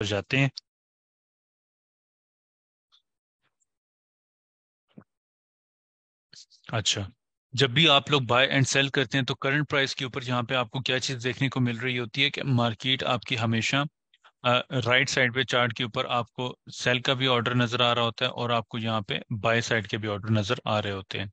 जाते हैं। अच्छा, जब भी आप लोग बाय एंड सेल करते हैं तो करंट प्राइस के ऊपर यहाँ पे आपको क्या चीज़ देखने को मिल रही होती है कि मार्केट आपकी हमेशा राइट साइड पे चार्ट के ऊपर आपको सेल का भी ऑर्डर नजर आ रहा होता है और आपको यहाँ पे बाय साइड के भी ऑर्डर नजर आ रहे होते हैं।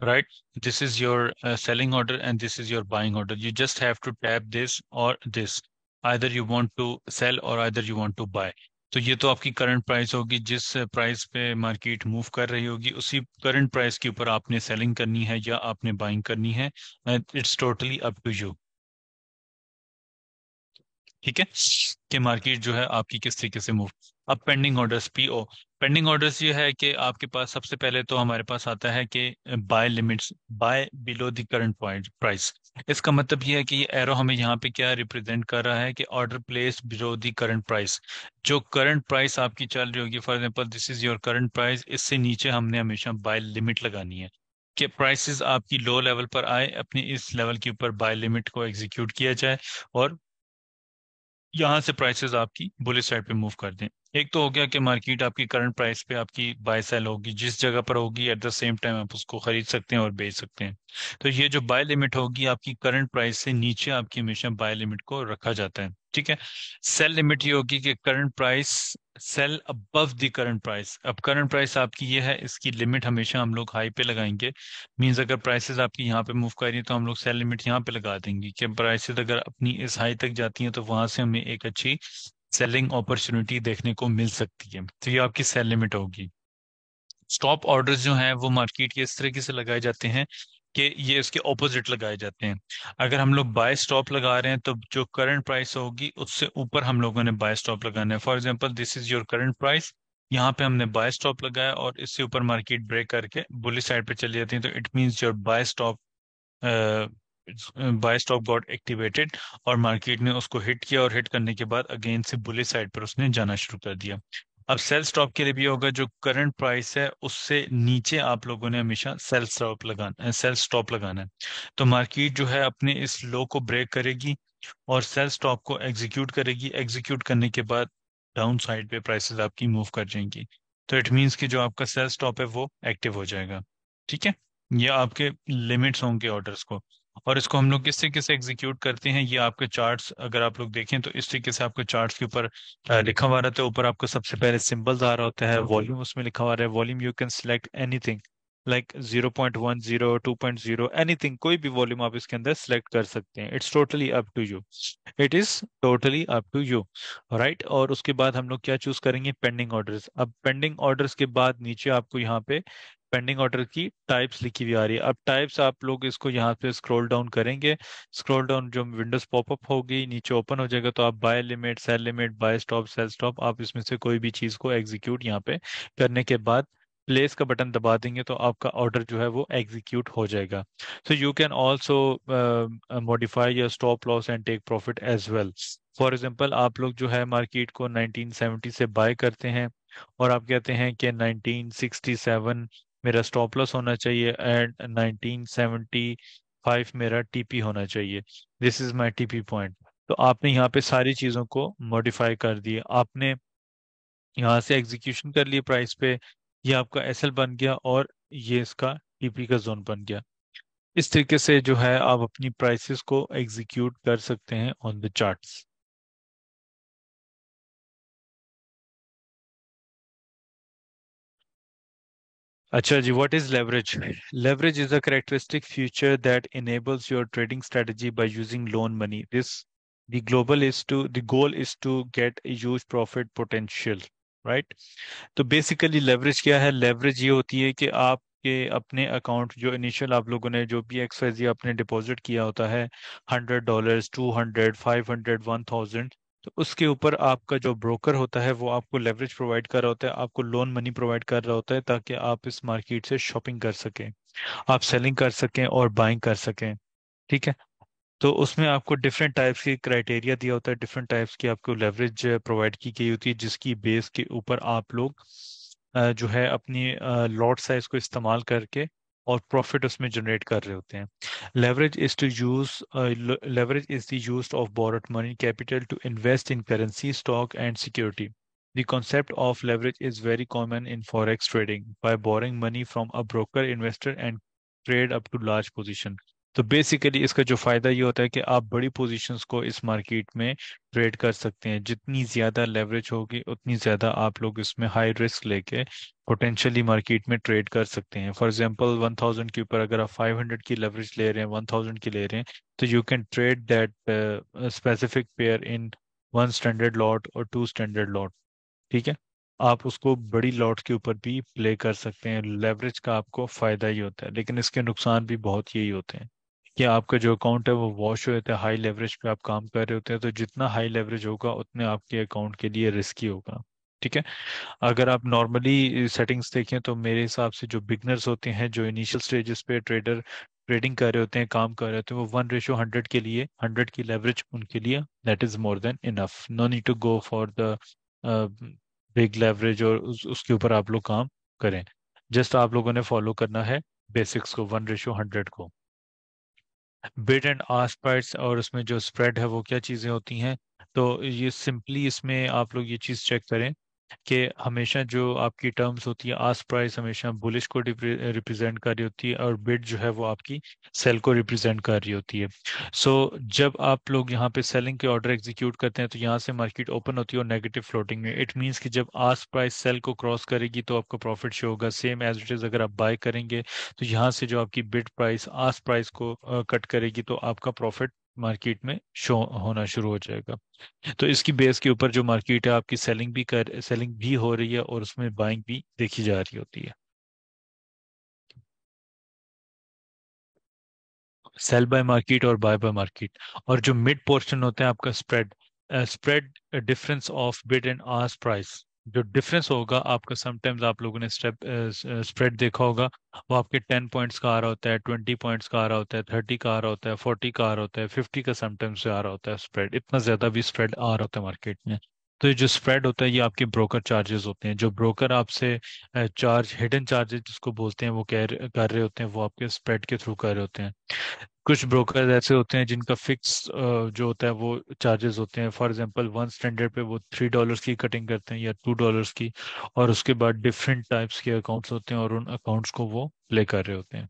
Right, this is your selling order and this is your buying order. You just have to tap this or this, either you want to sell or either you want to buy. तो ये तो आपकी current price होगी, जिस price पे market move कर रही होगी उसी करंट प्राइस के ऊपर आपने सेलिंग करनी है या आपने बाइंग करनी है। It's totally up to you. ठीक है, कि मार्केट जो है आपकी किस तरीके से मूव। अब pending orders, PO. Pending orders ये है कि आपके पास सबसे पहले तो हमारे पास आता है कि buy limits, buy below the current point price. इसका मतलब ये है कि ये एरो हमें यहाँ पे क्या रिप्रेजेंट कर रहा है कि order place below the current price. जो करंट प्राइस आपकी चल रही होगी, for example this is your current price, इससे नीचे हमने हमेशा बाय लिमिट लगानी है कि प्राइसेस आपकी लो लेवल पर आए, अपनी इस लेवल के ऊपर बाय लिमिट को एग्जीक्यूट किया जाए और यहाँ से प्राइसेस आपकी बुलिश साइड पे मूव कर दें। एक तो हो गया कि मार्केट आपकी करंट प्राइस पे आपकी बाय सेल होगी, जिस जगह पर होगी एट द सेम टाइम आप उसको खरीद सकते हैं और बेच सकते हैं। तो ये जो बाय लिमिट होगी आपकी करंट प्राइस से नीचे आपकी हमेशा बाय लिमिट को रखा जाता है। ठीक है, सेल लिमिट ये होगी कि current price cell above the current price. अब करंट प्राइस आपकी ये है, इसकी लिमिट हमेशा हम लोग हाई पे लगाएंगे। मींस अगर प्राइसेस आपकी यहाँ पे मूव कर रही है तो हम लोग सेल लिमिट यहाँ पे लगा देंगे कि प्राइसेस अगर अपनी इस हाई तक जाती हैं तो वहां से हमें एक अच्छी सेलिंग अपॉर्चुनिटी देखने को मिल सकती है। तो ये आपकी सेल लिमिट होगी। स्टॉप ऑर्डर्स जो हैं वो मार्केट के इस तरीके से लगाए जाते हैं कि ये इसके ऑपोजिट लगाए जाते हैं। अगर हम लोग बाय स्टॉप लगा रहे हैं तो जो करंट प्राइस होगी उससे ऊपर हम लोगों ने बाय स्टॉप लगाना है। For example this is your current price, यहाँ पे हमने बाय स्टॉप लगाया और इससे ऊपर मार्केट ब्रेक करके बुलिश साइड पे चली जाती है तो it means your buy stop got activated और मार्केट ने उसको हिट किया और हिट करने के बाद अगेन से बुलिश साइड पर उसने जाना शुरू कर दिया। अब सेल स्टॉप के लिए भी होगा, जो करंट प्राइस है उससे नीचे आप लोगों ने हमेशा सेल स्टॉप लगाना है। तो मार्केट जो है अपने इस लो को ब्रेक करेगी और सेल स्टॉप को एग्जीक्यूट करेगी। एग्जीक्यूट करने के बाद डाउन साइड पे प्राइसेस आपकी मूव कर जाएंगी। तो इट मीन्स कि जो आपका सेल स्टॉप है वो एक्टिव हो जाएगा। ठीक है, ये आपके लिमिट्स होंगे ऑर्डर्स को। और इसको हम लोग किस तरीके से एग्जीक्यूट करते हैं, ये आपके चार्ट्स अगर आप लोग देखें तो इस तरीके से आपके चार्ट्स के ऊपर लिखा हुआ रहता है। ऊपर आपको सबसे पहले सिंबल्स आ रहा होता है, वॉल्यूम उसमें लिखा हुआ है। Volume you can select anything like 0.10, 2.0, anything, कोई भी वॉल्यूम आप इसके अंदर सिलेक्ट कर सकते हैं। It's totally up to you. It is totally up to you. Right, और उसके बाद हम लोग क्या चूज करेंगे, पेंडिंग ऑर्डर्स। अब पेंडिंग ऑर्डर्स के बाद नीचे आपको यहाँ पे पेंडिंग ऑर्डर की टाइप्स लिखी हुई आ रही है। अब टाइप्स आप लोग इसको यहाँ पे स्क्रॉल डाउन करेंगे, स्क्रॉल डाउन जो विंडोज पॉपअप होगी नीचे ओपन हो जाएगा तो आप buy limit, sell limit, buy stop, sell stop, आप इसमें से कोई भी चीज को एग्जीक्यूट यहाँ पे करने के बाद प्लेस का बटन दबा देंगे तो आपका ऑर्डर जो है वो एग्जीक्यूट हो जाएगा। So you can also modify your stop loss and take profit as well. For example आप लोग जो है मार्केट को 1970 से बाय करते हैं और आप कहते हैं कि 1967 मेरा स्टॉप लॉस होना चाहिए एंड 1975 मेरा टीपी होना चाहिए। This is my TP point. तो आपने यहाँ पे सारी चीज़ों को मॉडिफाई कर दिए, आपने यहाँ से एग्जीक्यूशन कर लिए प्राइस पे, ये आपका एसएल बन गया और ये इसका टीपी का जोन बन गया। इस तरीके से जो है आप अपनी प्राइसेस को एग्जीक्यूट कर सकते हैं ऑन द चार्ट्स। अच्छा जी, what is leverage? Leverage is a characteristic feature that enables your trading strategy by using loan money. The goal is to get a huge profit potential, right? तो basically leverage क्या है? Leverage ये होती है कि आपके अपने अकाउंट, जो इनिशियल आप लोगों ने जो भी एक्सवाइजी आपने डिपॉजिट किया होता है, $100, 200, 500, 1000, तो उसके ऊपर आपका जो ब्रोकर होता है वो आपको लेवरेज प्रोवाइड कर रहा होता है, आपको लोन मनी प्रोवाइड कर रहा होता है ताकि आप इस मार्केट से शॉपिंग कर सकें, आप सेलिंग कर सकें और बाइंग कर सकें। ठीक है, तो उसमें आपको डिफरेंट टाइप्स की क्राइटेरिया दिया होता है, डिफरेंट टाइप्स की आपको लेवरेज प्रोवाइड की गई होती है, जिसकी बेस के ऊपर आप लोग जो है अपनी लॉट साइज को इस्तेमाल करके और प्रॉफिट उसमें जनरेट कर रहे होते हैं. Leverage is to use leverage is the use of borrowed money capital to invest in currency stock and security. The concept of leverage is very common in forex trading by borrowing money from a broker investor and trade up to large position. तो basically इसका जो फायदा ये होता है कि आप बड़ी पोजीशंस को इस मार्केट में ट्रेड कर सकते हैं. जितनी ज्यादा लेवरेज होगी उतनी ज्यादा आप लोग इसमें हाई रिस्क लेके पोटेंशियली मार्केट में ट्रेड कर सकते हैं. फॉर एग्जांपल 1000 के ऊपर अगर आप 500 की लेवरेज ले रहे हैं, 1000 की ले रहे हैं, तो you can trade that specific pair in one standard lot और टू स्टैंडर्ड लॉट. ठीक है. आप उसको बड़ी लॉट के ऊपर भी प्ले कर सकते हैं. लेवरेज का आपको फायदा ही होता है, लेकिन इसके नुकसान भी बहुत यही होते हैं कि आपका जो अकाउंट है वो वॉश हो जाता है. हाई लेवरेज पे आप काम कर रहे होते हैं, तो जितना हाई लेवरेज होगा उतने आपके अकाउंट के लिए रिस्की होगा. ठीक है. अगर आप नॉर्मली सेटिंग्स देखें तो मेरे हिसाब से जो बिगनर्स होते हैं, जो इनिशियल स्टेजेस पे ट्रेडिंग कर रहे होते हैं, काम कर रहे होते हैं, वो 1:100 के लिए 100 की लेवरेज उनके लिए that is more than enough. No need to go for the big leverage और उसके ऊपर आप लोग काम करें. जस्ट आप लोगों ने फॉलो करना है बेसिक्स को, 1:100 को. बिड एंड आस्क प्राइस और उसमें जो स्प्रेड है वो क्या चीज़ें होती हैं. तो ये सिंपली इसमें आप लोग ये चीज़ चेक करें कि हमेशा जो आपकी टर्म्स होती है, आस्क प्राइस हमेशा बुलिश को रिप्रेजेंट कर रही होती है और बिड जो है वो आपकी सेल को रिप्रेजेंट कर रही होती है. जब आप लोग यहाँ पे सेलिंग के ऑर्डर एग्जीक्यूट करते हैं तो यहाँ से मार्केट ओपन होती है और नेगेटिव फ्लोटिंग में. इट मीन्स कि जब आस्क प्राइस सेल को क्रॉस करेगी तो आपको प्रॉफिट शो होगा. सेम एज इट इज अगर आप बाय करेंगे तो यहाँ से जो आपकी बिड प्राइस आस्क प्राइस को कट करेगी तो आपका प्रॉफिट मार्केट में शो होना शुरू हो जाएगा. तो इसकी बेस के ऊपर जो मार्केट है आपकी सेलिंग भी हो रही है और उसमें बाइंग भी देखी जा रही होती है. सेल बाय मार्केट और बाय बाय मार्केट. और जो मिड पोर्शन होता है आपका spread, spread difference of bid and ask price. जो डिफरेंस होगा आपका, समटाइम्स आप लोगों ने स्प्रेड देखा होगा, वो आपके 10 पॉइंट्स का आ रहा होता है, 20 पॉइंट्स का आ रहा होता है, 30 का आ रहा होता है, 40 का आ रहा होता है, 50 का समटाइम्स से आ रहा होता है स्प्रेड. इतना ज्यादा भी स्प्रेड आ रहा होता है मार्केट में. तो ये जो स्प्रेड होता है ये आपके ब्रोकर चार्जेस होते हैं. जो ब्रोकर आपसे चार्ज, हिडन चार्जेस जिसको बोलते हैं, वो कर रहे होते हैं, वो आपके स्प्रेड के थ्रू कर रहे होते हैं. कुछ ब्रोकर ऐसे होते हैं जिनका फिक्स जो होता है वो चार्जेस होते हैं. फॉर एग्जांपल वन स्टैंडर्ड पे वो $3 की कटिंग करते हैं या $2 की, और उसके बाद डिफरेंट टाइप्स के अकाउंट्स होते हैं और उन अकाउंट्स को वो प्ले कर रहे होते हैं.